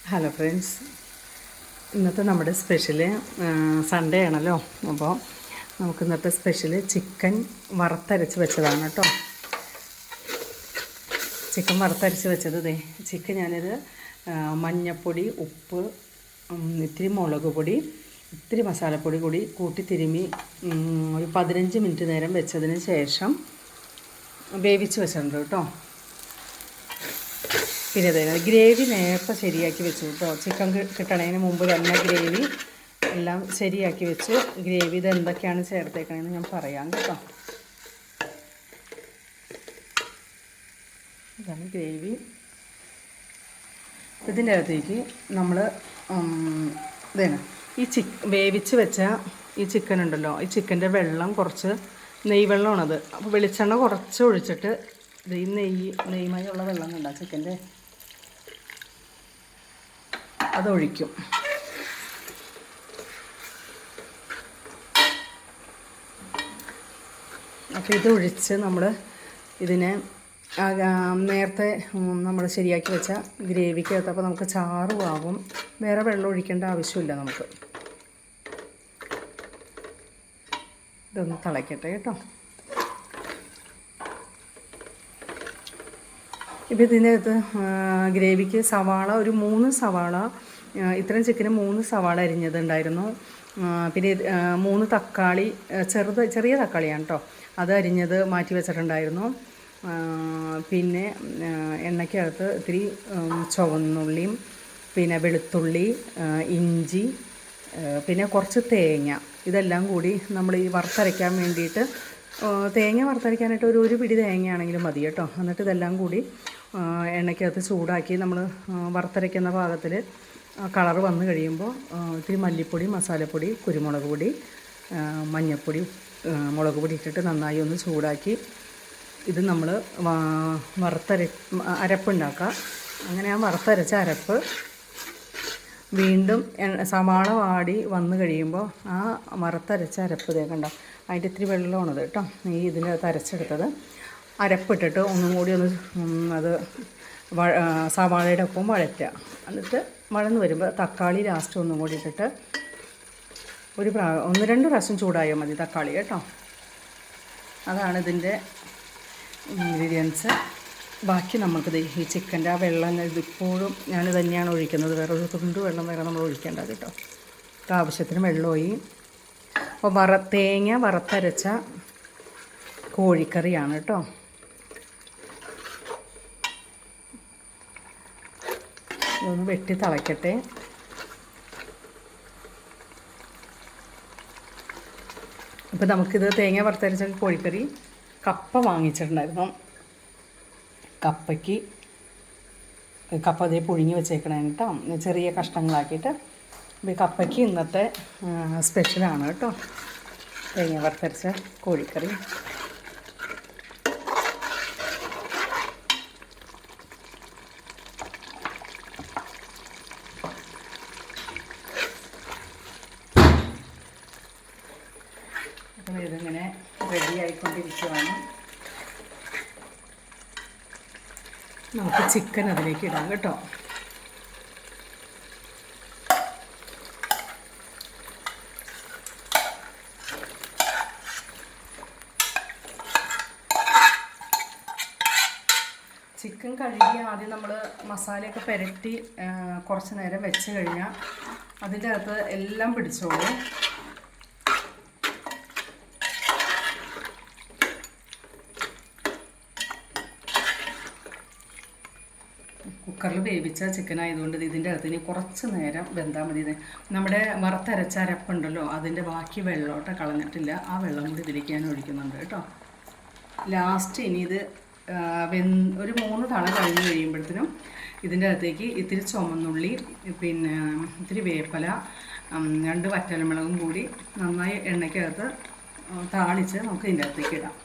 Hello friends, ഇന്നത്തെ നമ്മുടെ special Sunday ആണല്ലോ. അപ്പോൾ നമുക്ക് ഇന്നത്തെ സ്പെഷ്യല് ചിക്കൻ വറുത്തരച്ച് വെച്ചതാണ് കേട്ടോ. ചിക്കൻ വറുത്തരച്ച് വെച്ചത് ചിക്കൻ ഞാനത് മഞ്ഞൾപ്പൊടി, ഉപ്പ്, ഇത്തിരി മുളക് പൊടി, ഇത്തിരി മസാലപ്പൊടി കൂടി കൂട്ടി തിരുമ്മി ഒരു 15 മിനിറ്റ് നേരം വെച്ചതിന് ശേഷം വേവിച്ച് വെച്ചിട്ടുണ്ട് കേട്ടോ. പിന്നെ ഗ്രേവി നേരത്തെ ശരിയാക്കി വെച്ചു കേട്ടോ. ചിക്കൻ കിട്ടണതിന് മുമ്പ് തന്നെ ഗ്രേവി എല്ലാം ശരിയാക്കി വെച്ചു. ഗ്രേവി ഇത് എന്തൊക്കെയാണ് ചേർത്തേക്കണതെന്ന് ഞാൻ പറയാം കേട്ടോ. ഇതാണ് ഗ്രേവി. ഇതിൻ്റെ അകത്തേക്ക് നമ്മൾ ഈ വേവിച്ച് വെച്ച ഈ ചിക്കൻ ഉണ്ടല്ലോ, ഈ ചിക്കൻ്റെ വെള്ളം കുറച്ച് നെയ്വെള്ളമാണത്. അപ്പോൾ വെളിച്ചെണ്ണ കുറച്ച് ഒഴിച്ചിട്ട് ഈ നെയ്മയുള്ള വെള്ളം കണ്ട ചിക്കൻ്റെ അതൊഴിക്കും. അപ്പോൾ ഇതൊഴിച്ച് നമ്മൾ ഇതിനെ നേരത്തെ നമ്മൾ ശരിയാക്കി വെച്ച ഗ്രേവിക്കകത്ത് അപ്പോൾ നമുക്ക് ചാറും ആകും. വേറെ വെള്ളം ഒഴിക്കേണ്ട ആവശ്യമില്ല നമുക്ക്. ഇതൊന്ന് തിളയ്ക്കട്ടെ കേട്ടോ. ഇപ്പോൾ ഇതിനകത്ത് ഗ്രേവിക്ക് സവാള ഒരു 3 സവാള, ഇത്രയും ചിക്കന് 3 സവാള അരിഞ്ഞതുണ്ടായിരുന്നു. പിന്നെ 3 തക്കാളി, ചെറിയ തക്കാളിയാണ് കേട്ടോ, അത് അരിഞ്ഞത് മാറ്റി വെച്ചിട്ടുണ്ടായിരുന്നു. പിന്നെ എണ്ണയ്ക്കകത്ത് ഇത്തിരി ചുവന്നുള്ളിയും പിന്നെ വെളുത്തുള്ളി, ഇഞ്ചി, പിന്നെ കുറച്ച് തേങ്ങ, ഇതെല്ലാം കൂടി നമ്മൾ ഈ വറുത്തരയ്ക്കാൻ വേണ്ടിയിട്ട് തേങ്ങ വറുത്തരയ്ക്കാനായിട്ട് ഒരു പിടി തേങ്ങയാണെങ്കിലും മതി കേട്ടോ. എന്നിട്ട് ഇതെല്ലാം കൂടി എണ്ണയ്ക്കകത്ത് ചൂടാക്കി നമ്മൾ വറുത്തരയ്ക്കുന്ന പാകത്തിൽ കളർ വന്നു കഴിയുമ്പോൾ ഇത്തിരി മല്ലിപ്പൊടി, മസാലപ്പൊടി, കുരുമുളക് പൊടി, മഞ്ഞൾപ്പൊടി, മുളക് പൊടി ഇട്ടിട്ട് നന്നായി ഒന്ന് ചൂടാക്കി ഇത് നമ്മൾ അരപ്പുണ്ടാക്കുക. അങ്ങനെ ആ വറുത്തരച്ച അരപ്പ് വീണ്ടും സവാള വാടി വന്നു കഴിയുമ്പോൾ ആ വറുത്തരച്ച അരപ്പ് കണ്ടോ, അതിൻ്റെ ഇത്തിരി വെള്ളമാണത് കേട്ടോ. ഈ ഇതിനകത്ത് അരച്ചെടുത്തത് അരപ്പിട്ടിട്ട് ഒന്നും കൂടി അത് സവാളയുടെ ഒപ്പം വഴറ്റുക. എന്നിട്ട് വഴന്ന് വരുമ്പോൾ തക്കാളി ലാസ്റ്റ് ഒന്നും കൂടി ഇട്ടിട്ട് 1-2 പ്രാവശ്യം ചൂടായാൽ മതി തക്കാളി കേട്ടോ. അതാണ് ഇതിൻ്റെ ഇൻഗ്രീഡിയൻസ്. ബാക്കി നമുക്കിത് ഈ ചിക്കൻ്റെ ആ വെള്ളം ഇതിപ്പോഴും ഞാനിത് തന്നെയാണ് ഒഴിക്കുന്നത്. വേറെ ഒരു തുണ്ട് വെള്ളം വേറെ നമ്മൾ ഒഴിക്കേണ്ടത് കേട്ടോ. ആവശ്യത്തിന് വെള്ളമായി. അപ്പോൾ തേങ്ങ വറുത്തരച്ച കോഴിക്കറിയാണ് കേട്ടോ. ഇതൊന്ന് വെട്ടി തിളയ്ക്കട്ടെ. അപ്പോൾ നമുക്കിത് തേങ്ങ വറുത്തരച്ച കോഴിക്കറി കപ്പ വാങ്ങിച്ചിട്ടുണ്ടായിരുന്നു. കപ്പ അതേ പുഴുങ്ങി വെച്ചേക്കണേ കേട്ടോ, ചെറിയ കഷ്ണങ്ങളാക്കിയിട്ട്. അപ്പോൾ ഈ കപ്പയ്ക്ക് ഇന്നത്തെ സ്പെഷ്യലാണ് കേട്ടോ, തേങ്ങ വറുത്തരച്ച കോഴിക്കറി. അപ്പോൾ ഇതിങ്ങനെ റെഡി ആയിക്കൊണ്ടിരിക്കുകയാണ്. നമുക്ക് ചിക്കൻ അതിലേക്ക് ഇടാം കേട്ടോ. ചിക്കൻ കഴുകി ആദ്യം നമ്മൾ മസാലയൊക്കെ പുരട്ടി കുറച്ച് നേരം വെച്ച് കഴിഞ്ഞാൽ അതിൻ്റെ അകത്ത് എല്ലാം പിടിച്ചോളും. കുക്കറിൽ വേവിച്ച ചിക്കൻ ആയതുകൊണ്ട് ഇതിൻ്റെ അകത്ത് ഇനി കുറച്ച് നേരം വെന്താൽ മതി. നമ്മുടെ വറുത്തരച്ച അരപ്പുണ്ടല്ലോ, അതിൻ്റെ ബാക്കി വെള്ളമോട്ട് കളഞ്ഞിട്ടില്ല, ആ വെള്ളം കൂടി ഇതിലേക്ക് ഞാൻ ഒഴിക്കുന്നുണ്ട് കേട്ടോ. ലാസ്റ്റ് ഇനി ഇത് ഒരു 3 തള കഴിഞ്ഞ് കഴിയുമ്പോഴത്തേനും ഇതിൻ്റെ അകത്തേക്ക് ഇത്തിരി ചുമന്നുള്ളി, പിന്നെ ഇത്തിരി വേപ്പില, 2 വറ്റൽമുളകും കൂടി നന്നായി എണ്ണയ്ക്കകത്ത് താളിച്ച് നമുക്ക് ഇതിൻ്റെ അകത്തേക്ക് ഇടാം.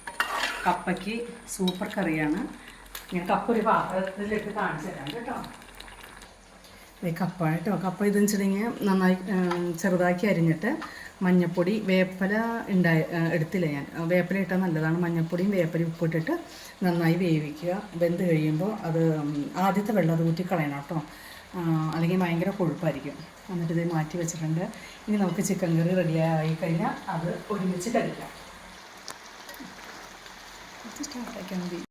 കപ്പയ്ക്ക് സൂപ്പർ കറിയാണ്. ഞാൻ കപ്പ ഒരു പാത്രത്തിലിട്ട് കാണിച്ചു തരാം കേട്ടോ. കപ്പ കേട്ടോ. കപ്പ ഇതെന്ന് വെച്ചിട്ടുണ്ടെങ്കിൽ നന്നായി ചെറുതാക്കി അരിഞ്ഞിട്ട് മഞ്ഞൾപ്പൊടി, വേപ്പില എടുത്തില്ല ഞാൻ, വേപ്പില ഇട്ടാൽ നല്ലതാണ്. മഞ്ഞൾപ്പൊടിയും വേപ്പിലയും ഉപ്പിട്ടിട്ട് നന്നായി വേവിക്കുക. വെന്ത് കഴിയുമ്പോൾ അത് ആദ്യത്തെ വെള്ളം അത് ഊറ്റി കളയണം കേട്ടോ. അല്ലെങ്കിൽ ഭയങ്കര കൊഴുപ്പായിരിക്കും. എന്നിട്ട് ഇത് മാറ്റി വെച്ചിട്ടുണ്ട്. ഇനി നമുക്ക് ചിക്കൻ കറി റെഡിയായി കഴിഞ്ഞാൽ അത് ഒരുമിച്ച് കഴിക്കാം. സ്റ്റാർട്ടാക്കിയാൽ മതി.